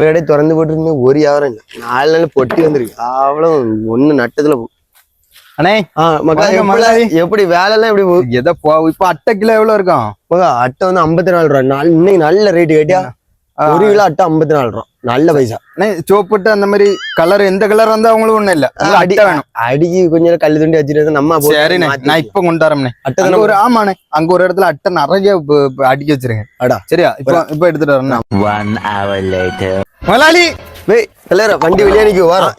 ஒரு கடை திறந்து போட்டு ஒரு வியாபாரம் இல்லை. 4 நாள் பொட்டி வந்துருக்கு. அவ்வளவு ஒண்ணு நட்டத்துல போ. அண்ணே எப்படி வேலை எல்லாம் எப்படி எதை இப்ப அட்டை கிலோ எவ்வளவு இருக்கும்? அட்டை வந்து 54 ரூபா. இன்னைக்கு நல்ல ரேட்டு கேட்டியா? 1 கிலோ அட்டை 54 ரூபா. நல்ல பைசா. சோப்புட்டு அந்த மாதிரி கலர் எந்த கலர் வந்தா அவங்களுக்கு ஒண்ணும் இல்ல. அட்டை வேணும். அடிக்கு கொஞ்சம் கல்லு துண்டி வச்சுட்டு நம்ம சரிண்ணே, நான் இப்ப கொண்டாடுறேன். அட்டை ஒரு ஆமாண்ணே, அங்க ஒரு இடத்துல அட்டை நிறைய அடிக்க வச்சிருக்கேன். அடா சரியா? இப்ப எடுத்துட்டு வரேன். 1 hour later. முதலாளி வண்டி வெளியே நிக்க வரோம்.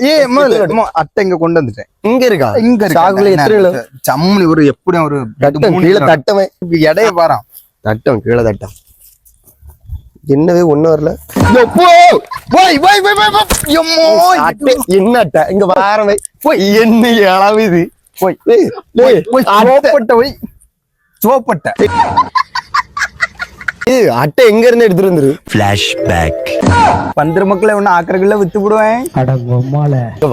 அட்டை இங்க கொண்டு வந்துட்டேன். இங்க இருக்கா? இங்க எத்தனை சம்மளி ஒரு எப்படியும் ஒரு கீழே தட்டவன் எடைய பாறான். தட்டம் கீழே தட்டம். என்னவே ஒண்ணு வரல. என்ன அட்டை இங்க வாரவை போய் என்ன அளவுது சோப்பட்டை அட்டை எங்க இருந்து எடுத்துட்டு வந்துரு. Flashback. பந்திர மக்களை ஒண்ணு ஆக்கறக்குள்ள வித்து விடுவேன்.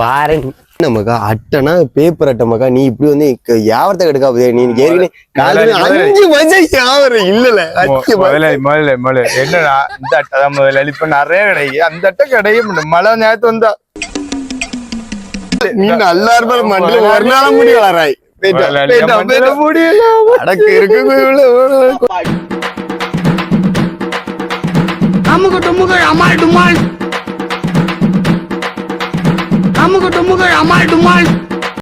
வாரேன் நமக்கா அட்டைனா பேப்பர் அட்டை மக்கா. நீ இப்படி வந்து வியாபாரத்தை எடுக்கா போதே. நீ ஏற்கனவே 5 வருஷம் வியாபாரம் இல்லல. என்னடா இந்த அட்டை தான் முதல்ல இப்ப நிறைய கிடைக்கு. அந்த அட்டை கிடைக்க மழை நேரத்து வந்தா நீ நல்லா இருப்ப. மண்டல ஒரு நாள முடியலாராய் முடியல அடக்கு இருக்கு. அமுக டுமுக அமால் டுமால். அமுக டுமுக அமால் டுமால்.